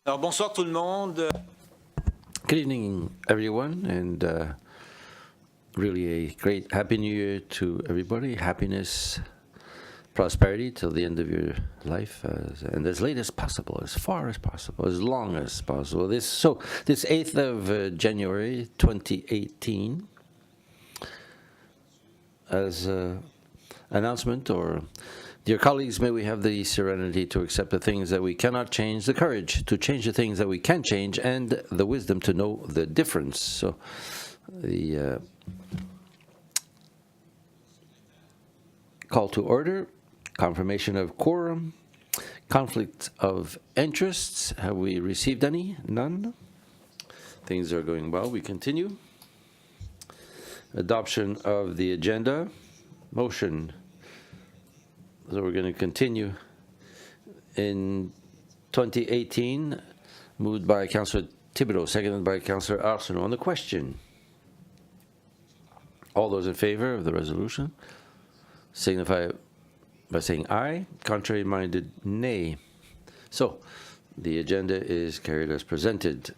Alors bonsoir tout le monde. Good evening, everyone, and really a great Happy New Year to everybody. Happiness, prosperity till the end of your life, and as late as possible, as far as possible, as long as possible. This 8th of January 2018, as an announcement, or dear colleagues, may we have the serenity to accept the things that we cannot change, the courage to change the things that we can change, and the wisdom to know the difference. So, the call to order, confirmation of quorum, conflict of interests. Have we received any? None. Things are going well. We continue. Adoption of the agenda. Motion. So we're going to continue in 2018, moved by Councillor Thibodeau, seconded by Councillor Arsenault. On the question, all those in favor of the resolution signify by saying aye. Contrary-minded, nay. So the agenda is carried as presented.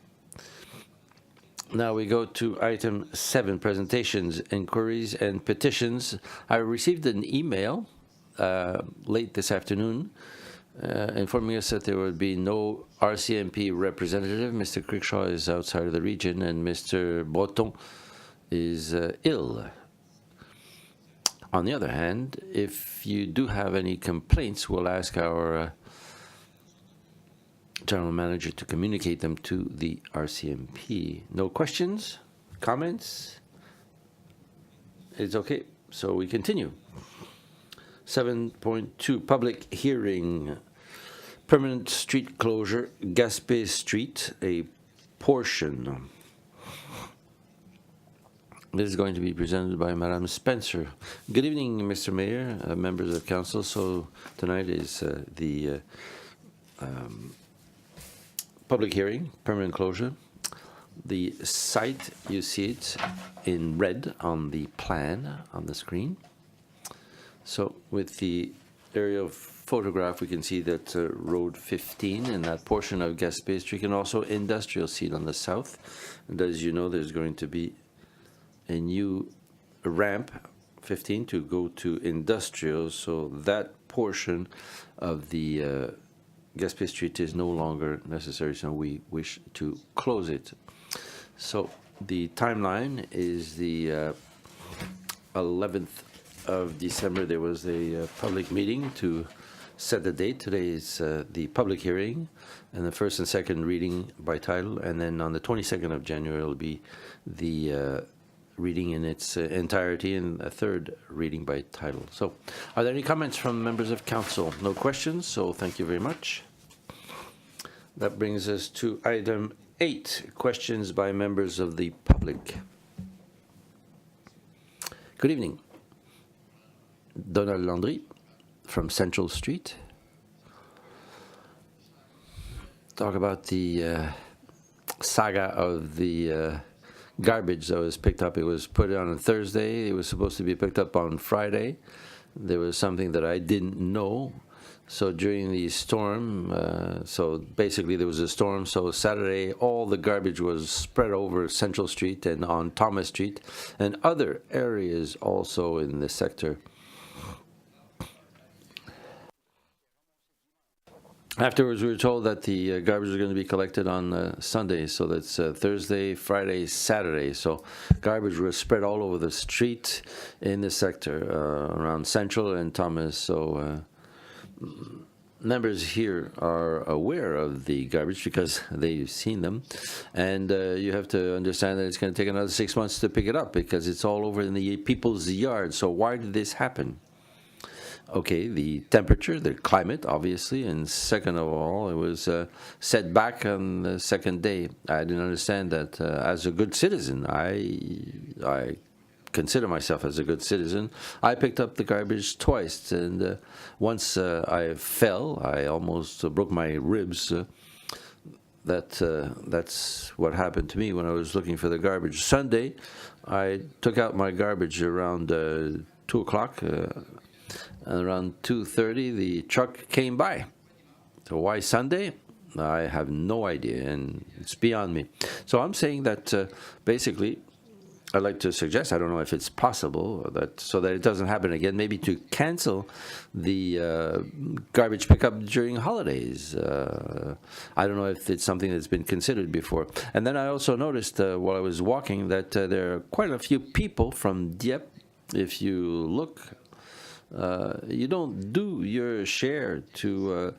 Now we go to item 7, presentations, inquiries, and petitions. I received an email late this afternoon, informing us that there would be no RCMP representative. Mr. Crickshaw is outside of the region, and Mr. Breton is ill. On the other hand, if you do have any complaints, we'll ask our general manager to communicate them to the RCMP. No questions? Comments? It's okay. So we continue. 7.2, public hearing, permanent street closure, Gaspé Street, a portion. This is going to be presented by Madame Spencer. Good evening, Mr. Mayor, members of council. So tonight is the public hearing, permanent closure. The site, you see it in red on the plan on the screen. So with the aerial photograph, we can see that Road 15 and that portion of Gaspé Street, and also industrial seat on the south. And as you know, there's going to be a new ramp 15 to go to industrial. So that portion of the Gaspé Street is no longer necessary, so we wish to close it. So the timeline is the 11th of December. There was a public meeting to set the date. Today is the public hearing and the first and second reading by title, and then on the 22nd of January will be the reading in its entirety and a third reading by title. So are there any comments from members of council? No questions, so thank you very much. That brings us to item 8, questions by members of the public. Good evening. Donald Landry from Central Street. Talk about the saga of the garbage that was picked up. It was put on Thursday. It was supposed to be picked up on Friday. There was something that I didn't know. So during the storm, so basically there was a storm. So Saturday, all the garbage was spread over Central Street and on Thomas Street and other areas also in the sector. Afterwards, we were told that the garbage was going to be collected on Sunday, so that's Thursday, Friday, Saturday. So garbage was spread all over the street in the sector around Central and Thomas. So members here are aware of the garbage because they've seen them. And you have to understand that it's going to take another 6 months to pick it up because it's all over in the people's yards. So why did this happen? Okay, the temperature, the climate, obviously, and second of all, it was set back on the second day. I didn't understand that. As a good citizen, I consider myself as a good citizen. I picked up the garbage twice, and once I fell, I almost broke my ribs. That's what happened to me when I was looking for the garbage. Sunday, I took out my garbage around 2 o'clock. And around 2:30, the truck came by. So why Sunday? I have no idea, and it's beyond me. So I'm saying that basically, I'd like to suggest, I don't know if it's possible, that so that it doesn't happen again, maybe to cancel the garbage pickup during holidays. I don't know if it's something that's been considered before. And then I also noticed while I was walking that there are quite a few people from Dieppe. If you look, you don't do your share to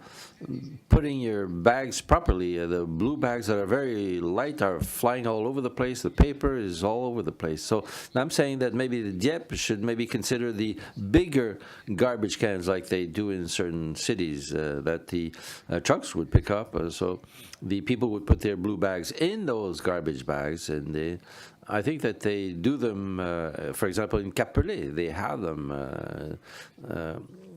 putting your bags properly. The blue bags that are very light are flying all over the place. The paper is all over the place. So I'm saying that maybe the Dieppe should maybe consider the bigger garbage cans like they do in certain cities that the trucks would pick up. So the people would put their blue bags in those garbage bags, and I think that they do them, for example, in Cap-Pelé, they have them.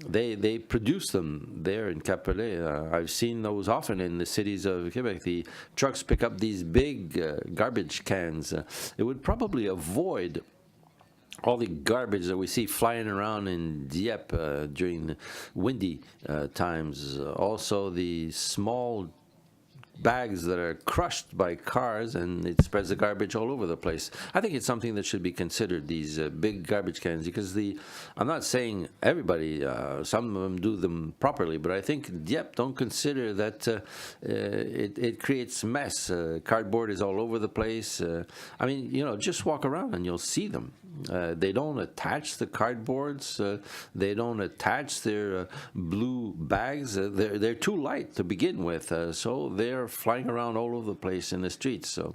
They produce them there in Cap-Pelé. I've seen those often in the cities of Quebec. The trucks pick up these big garbage cans. It would probably avoid all the garbage that we see flying around in Dieppe during windy times. Also, the small bags that are crushed by cars, and it spreads the garbage all over the place. I think it's something that should be considered, these big garbage cans, because I'm not saying everybody, some of them do them properly, but I think Dieppe don't consider that it creates mess. Cardboard is all over the place. I mean, just walk around and you'll see them. They don't attach the cardboards. They don't attach their blue bags. They're too light to begin with, so they're flying around all over the place in the streets. So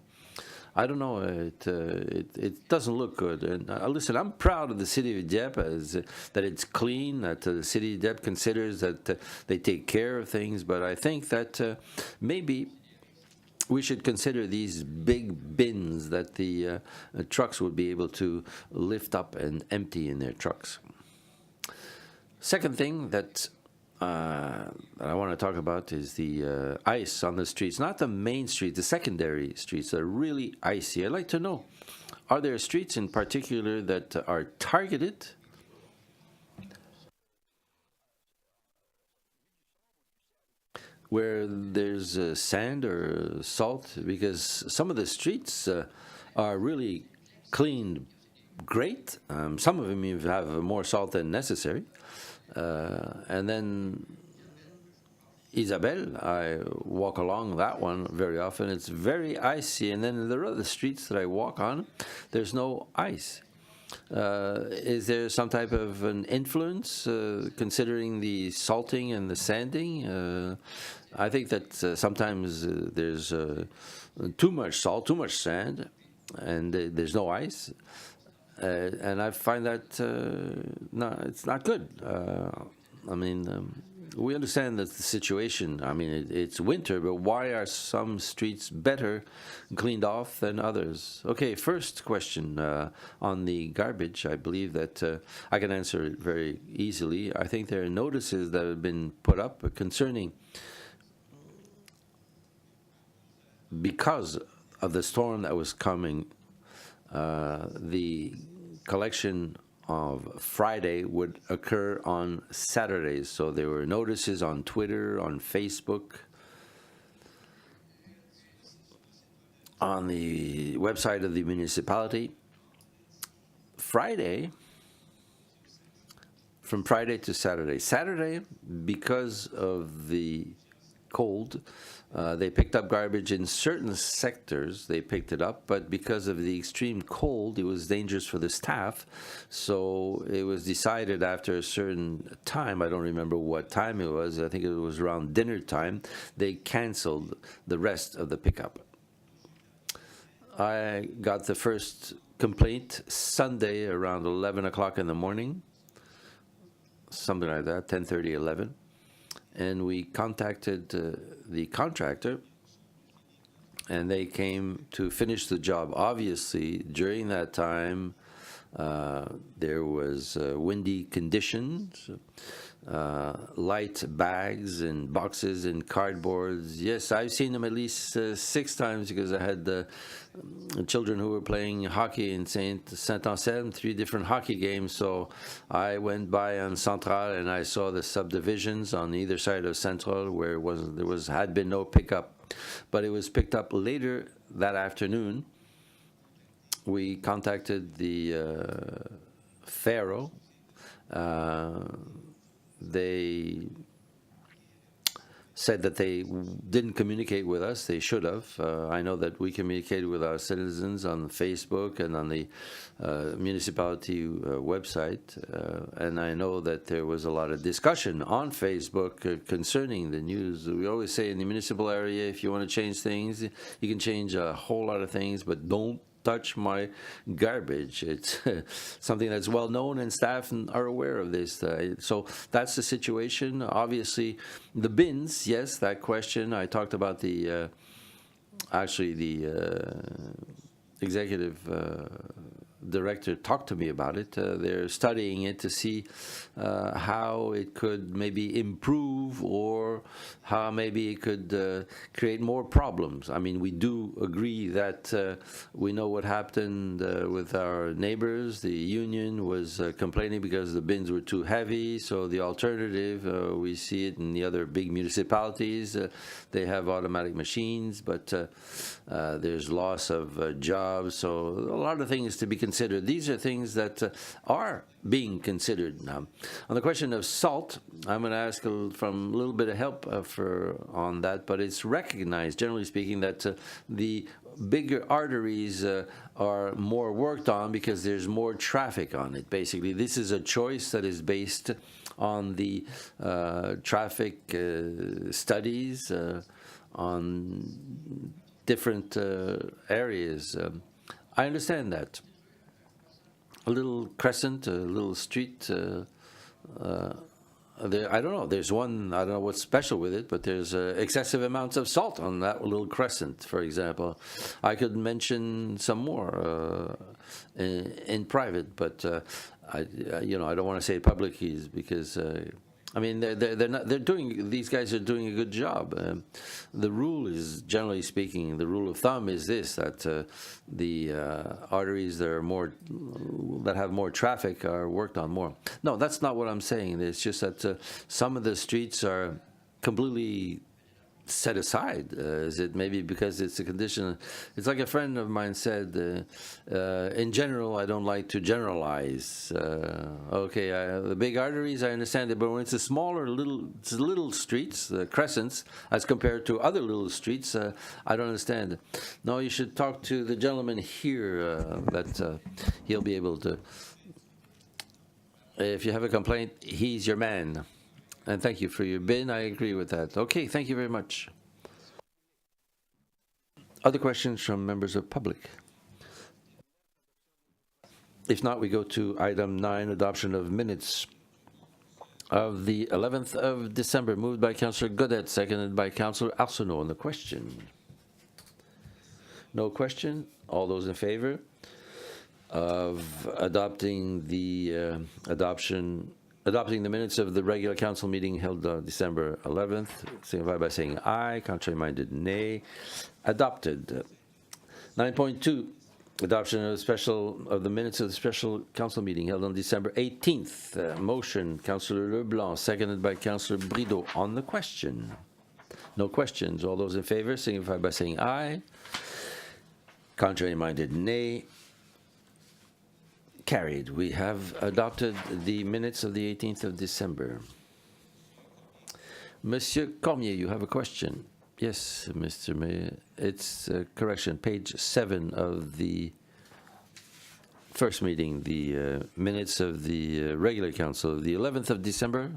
I don't know. It doesn't look good. And listen, I'm proud of the city of Dieppe that it's clean. That the city of Dieppe considers that they take care of things. But I think that maybe we should consider these big bins that the trucks would be able to lift up and empty in their trucks. Second thing that I want to talk about is the ice on the streets, not the main streets, the secondary streets that are really icy. I'd like to know, are there streets in particular that are targeted where there's sand or salt? Because some of the streets are really cleaned great. Some of them even have more salt than necessary. And then Isabelle, I walk along that one very often. It's very icy. And then there are other streets that I walk on, there's no ice. Is there some type of an influence considering the salting and the sanding? I think that sometimes there's too much salt, too much sand, and there's no ice. And I find that no, it's not good. I mean, we understand that the situation, I mean, it's winter, but why are some streets better cleaned off than others? Okay, first question on the garbage. I believe that I can answer it very easily. I think there are notices that have been put up concerning, because of the storm that was coming, the collection of Friday would occur on Saturdays. So there were notices on Twitter, on Facebook, on the website of the municipality. Friday, from Friday to Saturday. Saturday, because of the cold, they picked up garbage in certain sectors. They picked it up, but because of the extreme cold, it was dangerous for the staff. So it was decided after a certain time, I don't remember what time it was, I think it was around dinner time, they canceled the rest of the pickup. I got the first complaint Sunday around 11 o'clock in the morning, something like that, 10:30, 11. And we contacted the contractor, and they came to finish the job. Obviously, during that time, there was windy conditions. light bags and boxes and cardboards. Yes, I've seen them at least 6 times because I had children who were playing hockey in Saint-Anselme, 3 different hockey games. So I went by on Central and I saw the subdivisions on either side of Central where had been no pickup, but it was picked up later that afternoon. We contacted the Pharaoh. They said that they didn't communicate with us. They should have. I know that we communicated with our citizens on Facebook and on the municipality website. And I know that there was a lot of discussion on Facebook concerning the news. We always say in the municipal area, if you want to change things, you can change a whole lot of things, but don't touch my garbage. It's something that's well known, and staff are aware of this. So that's the situation. Obviously, the bins, yes, that question. I talked about the executive director talked to me about it. They're studying it to see how it could maybe improve, or how maybe it could create more problems. I mean, we do agree that we know what happened with our neighbors. The union was complaining because the bins were too heavy. So the alternative, we see it in the other big municipalities. They have automatic machines, but there's loss of jobs. So a lot of things to be considered. These are things that are being considered now. On the question of salt, I'm going to ask from a little bit of help on that, but it's recognized, generally speaking, that the bigger arteries are more worked on because there's more traffic on it. Basically, this is a choice that is based on the traffic studies on different areas. I understand that. A little crescent, a little street. I don't know. There's one. I don't know what's special with it, but there's excessive amounts of salt on that little crescent, for example. I could mention some more in private, but I don't want to say it publicly because. I mean, these guys are doing a good job. The rule is, generally speaking, the rule of thumb is this, that the arteries that have more traffic are worked on more. No, that's not what I'm saying. It's just that some of the streets are completely set aside. Is it maybe because it's a condition? It's like a friend of mine said, in general, I don't like to generalize. Okay, the big arteries, I understand it, but when it's a smaller little streets, crescents, as compared to other little streets, I don't understand. No, you should talk to the gentleman here, that he'll be able to. If you have a complaint, he's your man. And thank you for your bin. I agree with that. Okay, thank you very much. Other questions from members of public? If not, we go to item 9, adoption of minutes of the 11th of December, moved by Councillor Godet, seconded by Councillor Arsenault. On the question? No question? All those in favor of adopting the adopting the minutes of the regular council meeting held on December 11th, signify by saying aye. Contrary-minded, nay. Adopted. 9.2, adoption of the minutes of the special council meeting held on December 18th. Motion, Councillor Leblanc, seconded by Councillor Brideau. On the question? No questions. All those in favor signify by saying aye. Contrary-minded, nay. Carried. We have adopted the minutes of the 18th of December. Monsieur Cormier, you have a question. Yes, Mr. Mayor. It's a correction, page 7 of the first meeting, the minutes of the regular council, the 11th of December.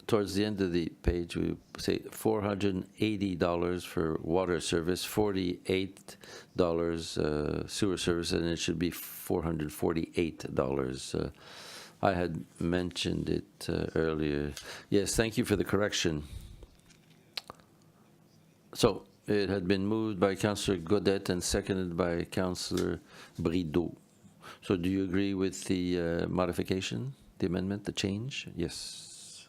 Towards the end of the page, we say $480 for water service, $48 sewer service, and it should be $448. I had mentioned it earlier. Yes, thank you for the correction. So it had been moved by Councillor Godet and seconded by Councillor Brideau So do you agree with the modification, the amendment, the change? Yes.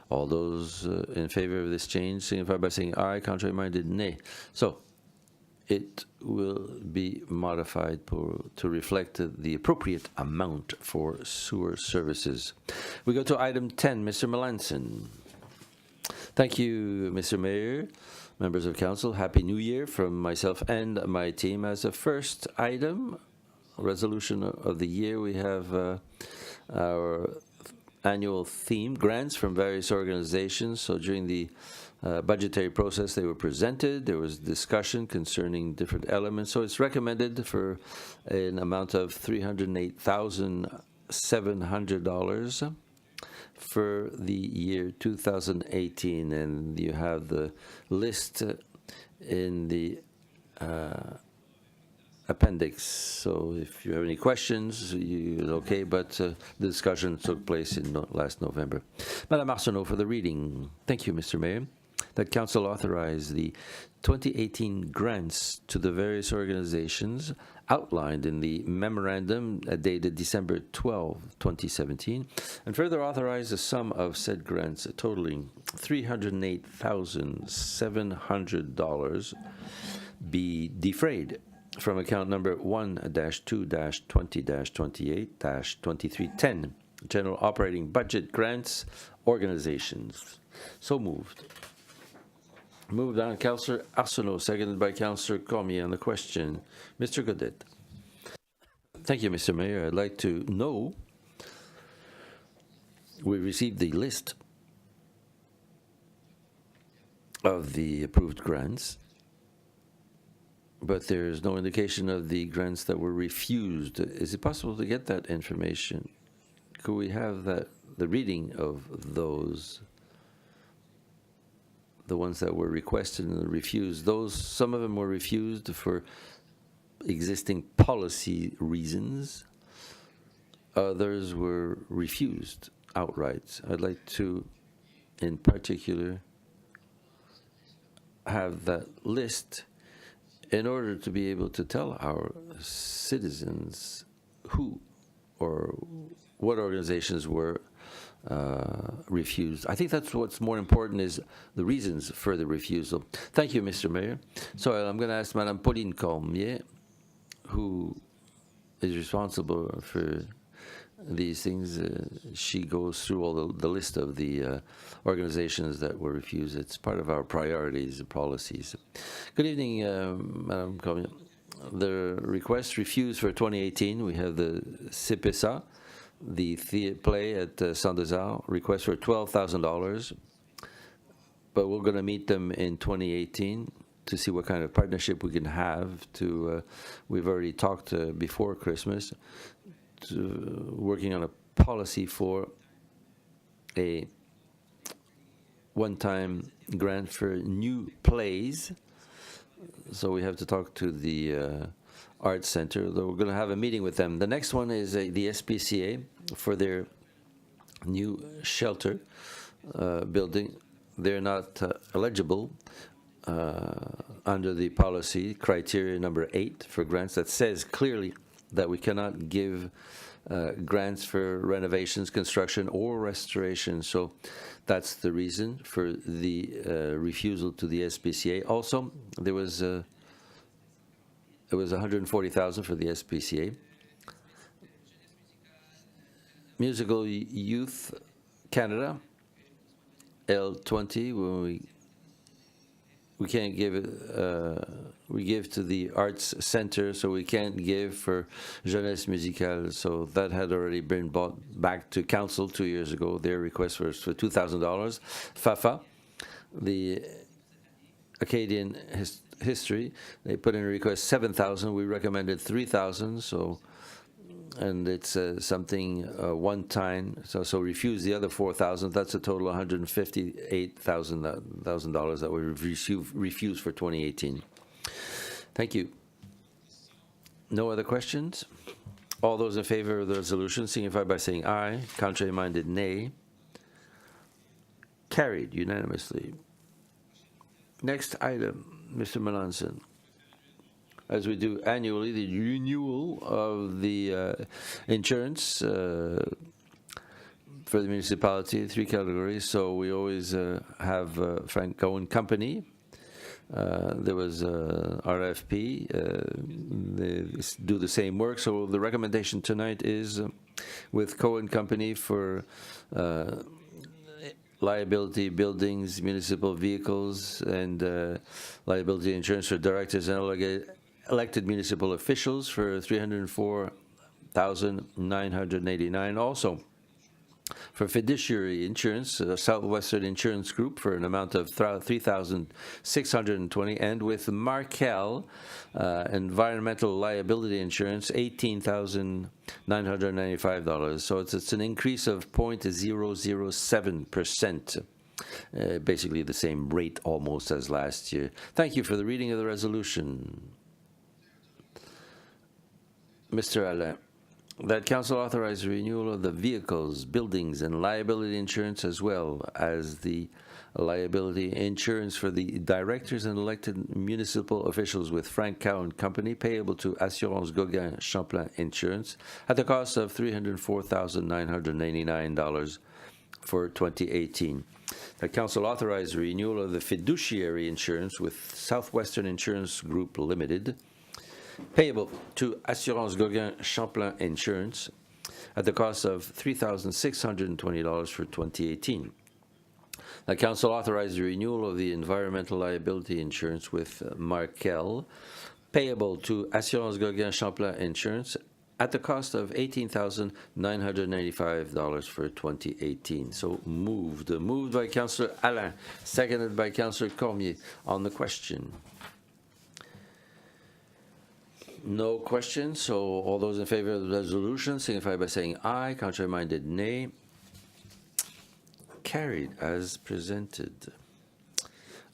All those in favor of this change signify by saying aye. Contrary minded, nay. So it will be modified to reflect the appropriate amount for sewer services. We go to item 10, Mr. Melanson. Thank you, Mr. Mayor, members of council. Happy New Year from myself and my team. As a first item, resolution of the year, we have our annual theme, grants from various organizations. So during the budgetary process, they were presented. There was discussion concerning different elements. So it's recommended for an amount of $308,700 for the year 2018. And you have the list in the appendix. So if you have any questions, okay, but the discussion took place in last November. Madame Arsenault for the reading. Thank you, Mr. Mayor. That council authorized the 2018 grants to the various organizations outlined in the memorandum dated December 12, 2017, and further authorized a sum of said grants totaling $308,700 be defrayed from account number 1-2-20-28-2310, General Operating Budget Grants Organizations. So moved. Moved on, Councillor Arsenault, seconded by Councillor Cormier on the question. Mr. Godet. Thank you, Mr. Mayor. I'd like to know, we received the list of the approved grants, but there's no indication of the grants that were refused. Is it possible to get that information? Could we have the reading of those, the ones that were requested and refused? Some of them were refused for existing policy reasons. Others were refused outright. I'd like to, in particular, have that list in order to be able to tell our citizens who or what organizations were refused. I think that's what's more important, is the reasons for the refusal. Thank you, Mr. Mayor. So I'm going to ask Madame Pauline Cormier, who is responsible for these things. She goes through all the list of the organizations that were refused. It's part of our priorities and policies. Good evening, Madame Cormier. The request refused for 2018, we have the CIPESA, the play at Centre des Arts, request for $12,000, but we're going to meet them in 2018 to see what kind of partnership we can have. We've already talked before Christmas, working on a policy for a one-time grant for new plays. So we have to talk to the Arts Center. We're going to have a meeting with them. The next one is the SPCA for their new shelter building. They're not eligible under the policy criteria number 8 for grants that says clearly that we cannot give grants for renovations, construction, or restoration. So that's the reason for the refusal to the SPCA. Also, it was $140,000 for the SPCA. Musical Youth Canada, L20, when we can't give it, we give to the Arts Center, so we can't give for Jeunesse Musicale. So that had already been brought back to council 2 years ago. Their request was for $2,000. FAFA, the Acadian History, they put in a request $7,000. We recommended $3,000. So, and it's something one time. So refuse the other $4,000. That's a total of $158,000 that we refused for 2018. Thank you. No other questions? All those in favor of the resolution signify by saying aye. Contrary minded, nay. Carried unanimously. Next item, Mr. Melanson. as we do annually, the renewal of the insurance for the municipality, 3 categories. So we always have Frank Cohen Company. There was RFP. They do the same work. So the recommendation tonight is with Cohen Company for liability buildings, municipal vehicles, and liability insurance for directors and elected municipal officials for $304,989. Also, for fiduciary insurance, Southwestern Insurance Group for an amount of $3,620, and with Markel environmental liability insurance, $18,995. So it's an increase of 0.007%. Basically the same rate almost as last year. Thank you for the reading of the resolution. Mr. Alain. That Council authorize the renewal of the vehicles, buildings, and liability insurance, as well as the liability insurance for the directors and elected municipal officials with Frank Cohen Company, payable to Assurance Gauguin Champlain Insurance, at the cost of $304,989 for 2018. That Council authorize the renewal of the fiduciary insurance with Southwestern Insurance Group Limited, payable to Assurance Gauguin Champlain Insurance at the cost of $3,620 for 2018. The Council authorized the renewal of the environmental liability insurance with Markel, payable to Assurance Gauguin Champlain Insurance at the cost of $18,995 for 2018. So moved by Councillor Alain, seconded by Councillor Cormier. On the question. No questions, so all those in favor of the resolution signify by saying aye. Contrary-minded, nay. Carried as presented.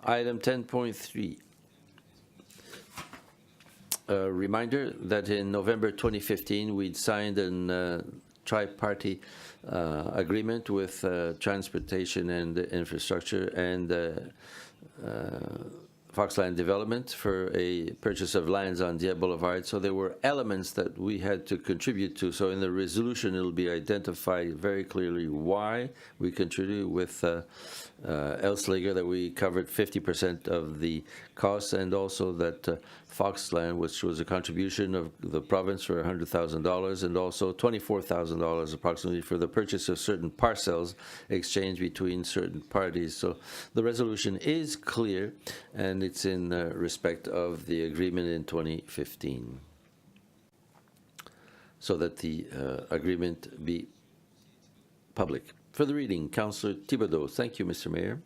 Item 10.3. A reminder that in November 2015 we'd signed a tri-party agreement with Transportation and Infrastructure and Foxland Development for a purchase of lands on Dieppe Boulevard. So there were elements that we had to contribute to. So in the resolution, it'll be identified very clearly why we contributed with Elslager, that we covered 50% of the costs, and also that Foxland, which was a contribution of the province for $100,000, and also $24,000 approximately for the purchase of certain parcels exchanged between certain parties. So the resolution is clear, and it's in respect of the agreement in 2015, so that the agreement be public. For the reading, Councillor Thibodeau. Thank you, Mr. Mayor.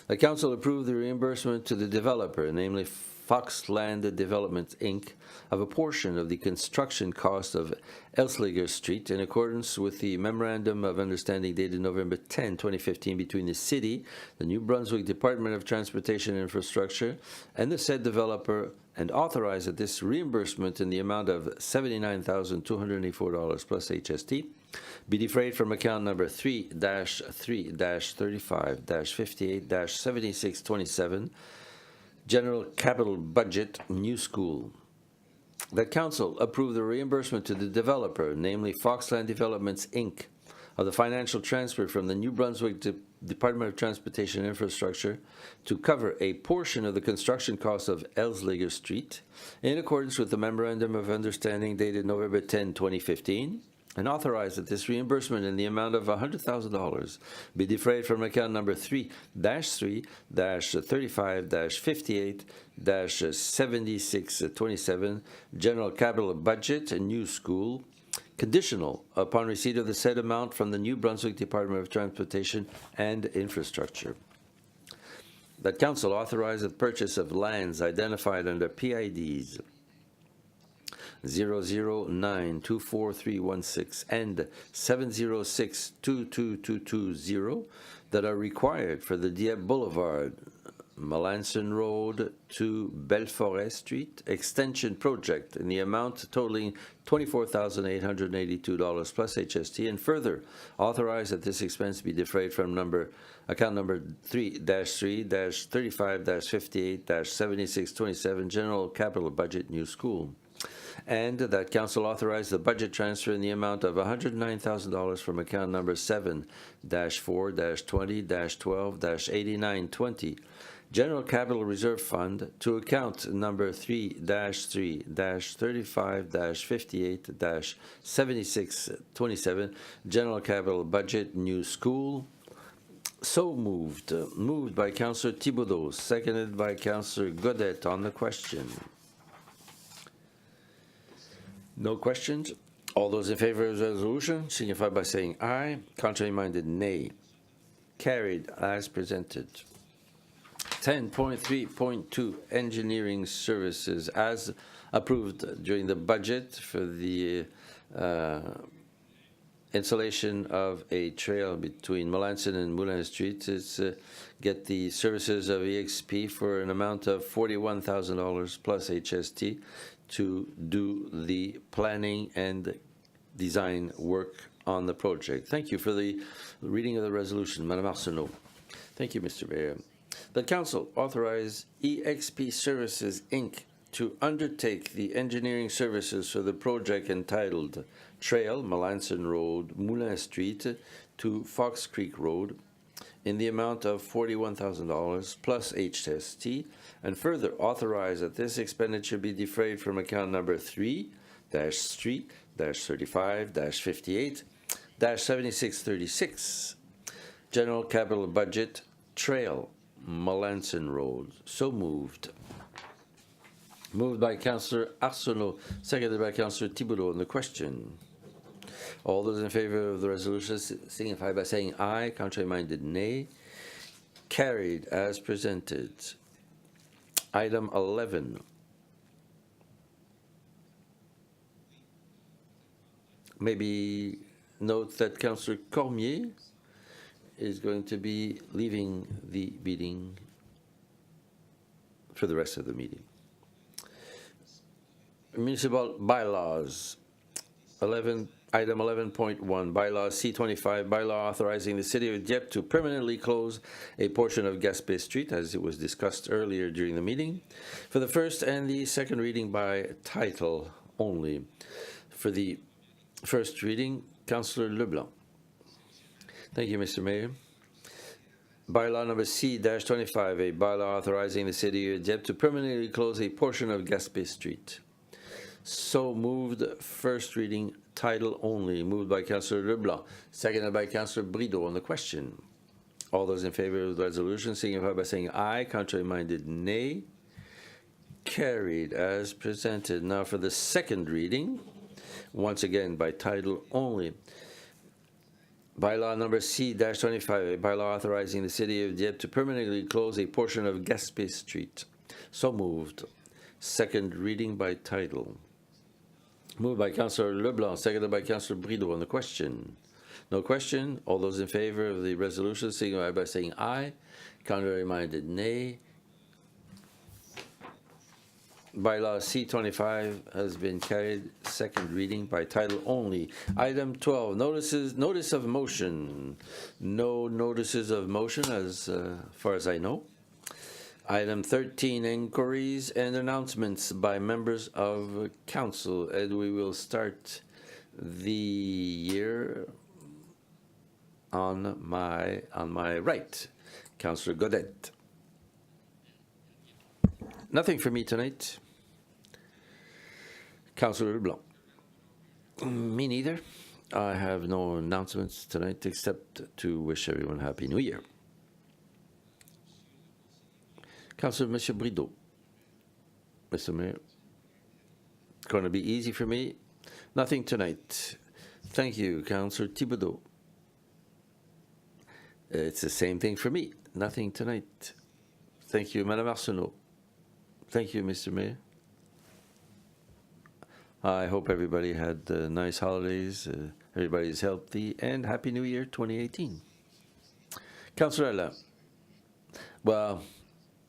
The Council approved the reimbursement to the developer, namely Foxland Development, Inc., of a portion of the construction cost of Elslager Street in accordance with the Memorandum of Understanding dated November 10, 2015 between the City, the New-Brunswick Department of Transportation and Infrastructure, and the said developer, and authorize that this reimbursement in the amount of $79,284 plus HST be defrayed from account number 3-3-35-58-7627, General Capital Budget, New School. That Council approve the reimbursement to the developer, namely Foxland Developments, Inc., of the financial transfer from the New Brunswick Department of Transportation and Infrastructure to cover a portion of the construction cost of Elslager Street in accordance with the Memorandum of Understanding dated November 10, 2015, and authorize that this reimbursement in the amount of $100,000 be defrayed from account number 3-3-35-58-7627, General Capital Budget and New School, conditional upon receipt of the said amount from the New Brunswick Department of Transportation and Infrastructure. That Council authorize the purchase of lands identified under PIDs 009-24316 and 706-22220 that are required for the Dieppe Boulevard Melanson Road to Belforest Street Extension Project in the amount totaling $24,882 plus HST, and further authorize that this expense be defrayed from account number 3-3-35-58-7627 General Capital Budget New School. And that Council authorize the budget transfer in the amount of $109,000 from account number 7-4-20-12-8920 General Capital Reserve Fund to account number 3-3-35-58-7627 General Capital Budget New School. So moved. Moved by Councillor Thibodeau, seconded by Councillor Godet on the question. No questions? All those in favor of the resolution signify by saying aye. Contrary-minded, nay. Carried as presented. 10.3.2 Engineering Services as approved during the budget for the installation of a trail between Melanson and Moulin Street. It's get the services of EXP for an amount of $41,000 plus HST to do the planning and design work on the project. Thank you for the reading of the resolution, Madame Arsenault. Thank you, Mr. Mayor. The Council authorized EXP Services, Inc. to undertake the engineering services for the project entitled Trail, Melanson Road, Moulin Street to Fox Creek Road in the amount of $41,000 plus HST, and further authorize that this expenditure be defrayed from account number 3-3-35-58-7636 General Capital Budget Trail, Melanson Road. So moved. Moved by Councillor Arsenault, seconded by Councillor Thibodeau on the question. All those in favor of the resolution signify by saying aye. Contrary-minded, nay. Carried as presented. Item 11. Maybe note that Councillor Cormier is going to be leaving the meeting for the rest of the meeting. Municipal bylaws. Item 11.1, bylaw C25, bylaw authorizing the City of Dieppe to permanently close a portion of Gaspé Street, as it was discussed earlier during the meeting, for the first and the second reading by title only. For the first reading, Councillor Leblanc. Thank you, Mr. Mayor. Bylaw number C-25, a bylaw authorizing the City of Dieppe to permanently close a portion of Gaspé Street. So moved, first reading, title only. Moved by Councillor Leblanc, seconded by Councillor Brideau on the question. All those in favor of the resolution signify by saying aye. Contrary-minded, nay. Carried as presented. Now for the second reading, once again by title only. Bylaw number C-25, a bylaw authorizing the City of Dieppe to permanently close a portion of Gaspé Street. So moved. Second reading by title. Moved by Councillor Leblanc, seconded by Councillor Brideau on the question. No question. All those in favor of the resolution signify by saying aye. Contrary-minded, nay. Bylaw C-25 has been carried. Second reading by title only. Item 12, notice of motion. No notices of motion as far as I know. Item 13, inquiries and announcements by members of council. And we will start the year on my right. Councillor Godet. Nothing for me tonight. Councillor Leblanc. Me neither. I have no announcements tonight except to wish everyone Happy New Year. Councillor Monsieur Brideau. Mr. Mayor. It's going to be easy for me. Nothing tonight. Thank you, Councillor Thibodeau. It's the same thing for me. Nothing tonight. Thank you, Madame Arsenault. Thank you, Mr. Mayor. I hope everybody had nice holidays, everybody's healthy, and Happy New Year 2018. Councillor Alain. Well,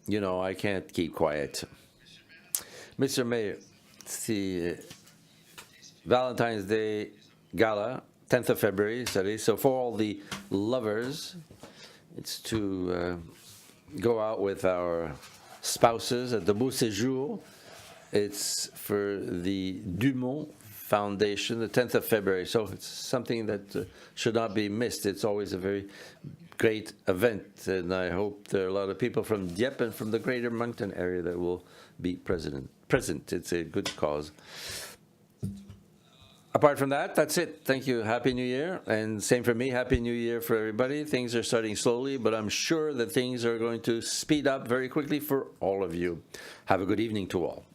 you know, I can't keep quiet. Mr. Mayor, it's the Valentine's Day Gala, 10th of February, so for all the lovers, it's to go out with our spouses at the Beau Séjour. It's for the Dumont Foundation, the 10th of February. So it's something that should not be missed. It's always a very great event, and I hope there are a lot of people from Dieppe and from the greater Moncton area that will be present. It's a good cause. Apart from that, that's it. Thank you. Happy New Year. And same for me. Happy New Year for everybody. Things are starting slowly, but I'm sure that things are going to speed up very quickly for all of you. Have a good evening to all.